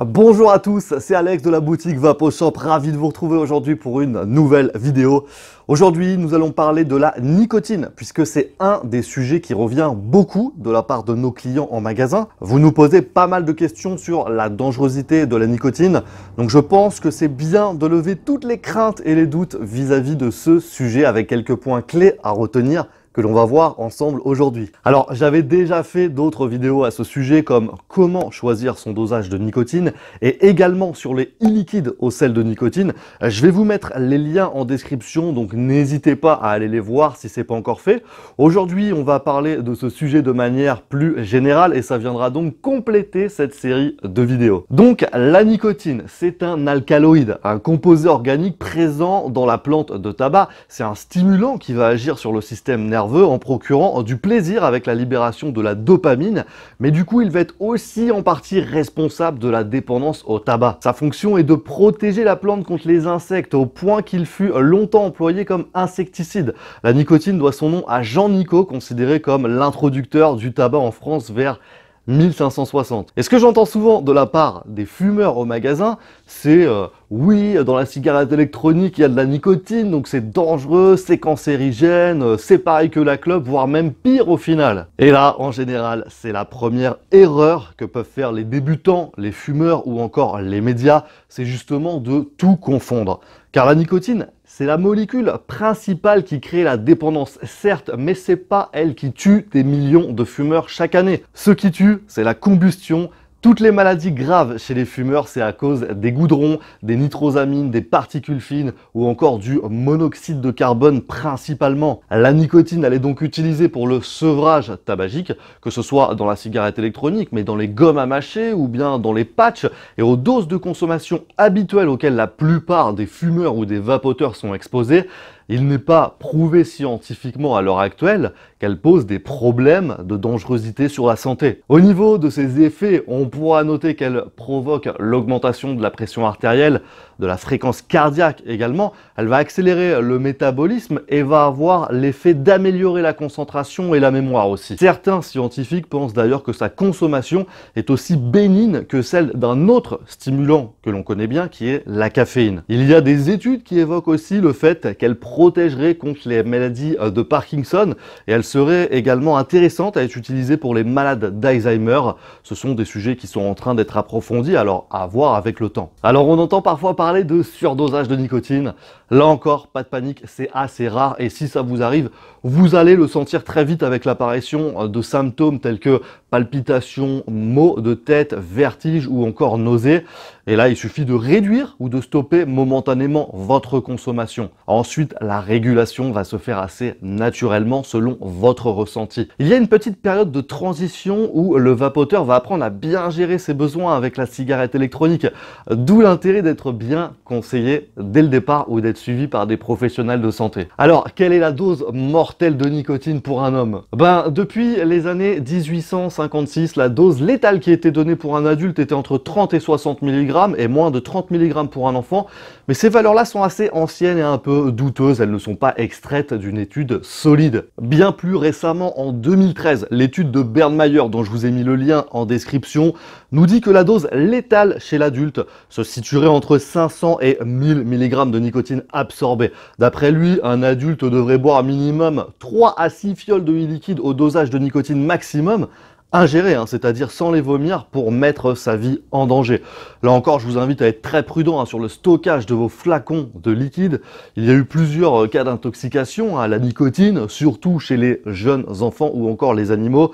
Bonjour à tous, c'est Alex de la boutique VapoShop, ravi de vous retrouver aujourd'hui pour une nouvelle vidéo. Aujourd'hui, nous allons parler de la nicotine, puisque c'est un des sujets qui revient beaucoup de la part de nos clients en magasin. Vous nous posez pas mal de questions sur la dangerosité de la nicotine, donc je pense que c'est bien de lever toutes les craintes et les doutes vis-à-vis de ce sujet avec quelques points clés à retenir que l'on va voir ensemble aujourd'hui. Alors, j'avais déjà fait d'autres vidéos à ce sujet comme comment choisir son dosage de nicotine et également sur les e-liquides au sel de nicotine. Je vais vous mettre les liens en description, donc n'hésitez pas à aller les voir si c'est pas encore fait. Aujourd'hui, on va parler de ce sujet de manière plus générale et ça viendra donc compléter cette série de vidéos. Donc, la nicotine, c'est un alcaloïde, un composé organique présent dans la plante de tabac. C'est un stimulant qui va agir sur le système nerveux en procurant du plaisir avec la libération de la dopamine, mais du coup il va être aussi en partie responsable de la dépendance au tabac. Sa fonction est de protéger la plante contre les insectes au point qu'il fut longtemps employé comme insecticide. La nicotine doit son nom à Jean Nicot, considéré comme l'introducteur du tabac en France vers 1560. Et ce que j'entends souvent de la part des fumeurs au magasin, c'est oui, dans la cigarette électronique, il y a de la nicotine, donc c'est dangereux, c'est cancérigène, c'est pareil que la clope, voire même pire au final. Et là, en général, c'est la première erreur que peuvent faire les débutants, les fumeurs ou encore les médias, c'est justement de tout confondre. Car la nicotine, c'est la molécule principale qui crée la dépendance, certes, mais c'est pas elle qui tue des millions de fumeurs chaque année. Ce qui tue, c'est la combustion. Toutes les maladies graves chez les fumeurs, c'est à cause des goudrons, des nitrosamines, des particules fines ou encore du monoxyde de carbone principalement. La nicotine, elle est donc utilisée pour le sevrage tabagique, que ce soit dans la cigarette électronique, mais dans les gommes à mâcher ou bien dans les patchs et aux doses de consommation habituelles auxquelles la plupart des fumeurs ou des vapoteurs sont exposés. Il n'est pas prouvé scientifiquement à l'heure actuelle qu'elle pose des problèmes de dangerosité sur la santé. Au niveau de ses effets, on pourra noter qu'elle provoque l'augmentation de la pression artérielle, de la fréquence cardiaque également. Elle va accélérer le métabolisme et va avoir l'effet d'améliorer la concentration et la mémoire aussi. Certains scientifiques pensent d'ailleurs que sa consommation est aussi bénigne que celle d'un autre stimulant que l'on connaît bien, qui est la caféine. Il y a des études qui évoquent aussi le fait qu'elle protégerait contre les maladies de Parkinson et elle serait également intéressante à être utilisée pour les malades d'Alzheimer. Ce sont des sujets qui sont en train d'être approfondis, alors à voir avec le temps. Alors on entend parfois parler de surdosage de nicotine. Là encore, pas de panique, c'est assez rare et si ça vous arrive, vous allez le sentir très vite avec l'apparition de symptômes tels que palpitations, maux de tête, vertiges ou encore nausées. Et là, il suffit de réduire ou de stopper momentanément votre consommation. Ensuite, la régulation va se faire assez naturellement selon votre ressenti. Il y a une petite période de transition où le vapoteur va apprendre à bien gérer ses besoins avec la cigarette électronique. D'où l'intérêt d'être bien conseillé dès le départ ou d'être suivi par des professionnels de santé. Alors, quelle est la dose mortelle de nicotine pour un homme? Depuis les années 1856, la dose létale qui était donnée pour un adulte était entre 30 et 60 mg et moins de 30 mg pour un enfant. Mais ces valeurs-là sont assez anciennes et un peu douteuses. Elles ne sont pas extraites d'une étude solide. Bien plus récemment, en 2013, l'étude de Bernmayer, dont je vous ai mis le lien en description, nous dit que la dose létale chez l'adulte se situerait entre 500 et 1000 mg de nicotine absorbée. D'après lui, un adulte devrait boire minimum 3 à 6 fioles de liquide au dosage de nicotine maximum, ingéré, c'est-à-dire sans les vomir pour mettre sa vie en danger. Là encore, je vous invite à être très prudent sur le stockage de vos flacons de liquide. Il y a eu plusieurs cas d'intoxication à la nicotine, surtout chez les jeunes enfants ou encore les animaux.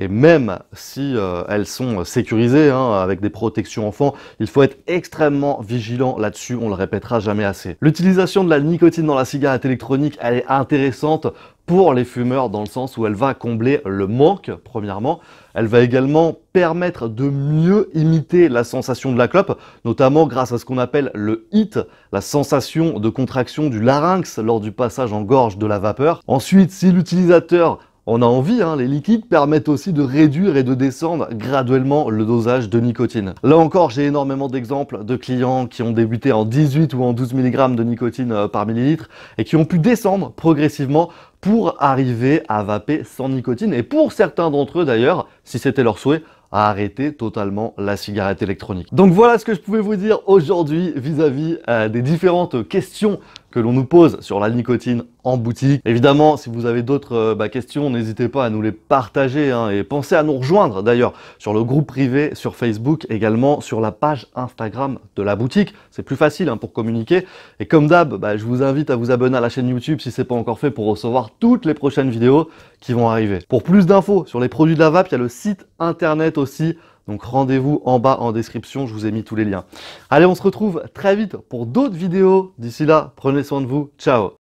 Et même si elles sont sécurisées avec des protections enfants, il faut être extrêmement vigilant là-dessus, on le répétera jamais assez. L'utilisation de la nicotine dans la cigarette électronique, elle est intéressante pour les fumeurs dans le sens où elle va combler le manque, premièrement. Elle va également permettre de mieux imiter la sensation de la clope, notamment grâce à ce qu'on appelle le HIT, la sensation de contraction du larynx lors du passage en gorge de la vapeur. Ensuite, si l'utilisateur on a envie, les liquides permettent aussi de réduire et de descendre graduellement le dosage de nicotine. Là encore, j'ai énormément d'exemples de clients qui ont débuté en 18 ou en 12 mg de nicotine par millilitre et qui ont pu descendre progressivement pour arriver à vaper sans nicotine et pour certains d'entre eux d'ailleurs, si c'était leur souhait, à arrêter totalement la cigarette électronique. Donc voilà ce que je pouvais vous dire aujourd'hui vis-à-vis des différentes questions que l'on nous pose sur la nicotine en boutique. Évidemment, si vous avez d'autres questions, n'hésitez pas à nous les partager hein, et pensez à nous rejoindre d'ailleurs sur le groupe privé sur Facebook, également sur la page Instagram de la boutique. C'est plus facile hein, pour communiquer. Et comme d'hab, je vous invite à vous abonner à la chaîne YouTube si ce n'est pas encore fait pour recevoir toutes les prochaines vidéos qui vont arriver. Pour plus d'infos sur les produits de la vape, il y a le site internet aussi. Donc rendez-vous en bas en description, je vous ai mis tous les liens. Allez, on se retrouve très vite pour d'autres vidéos. D'ici là, prenez soin de vous. Ciao!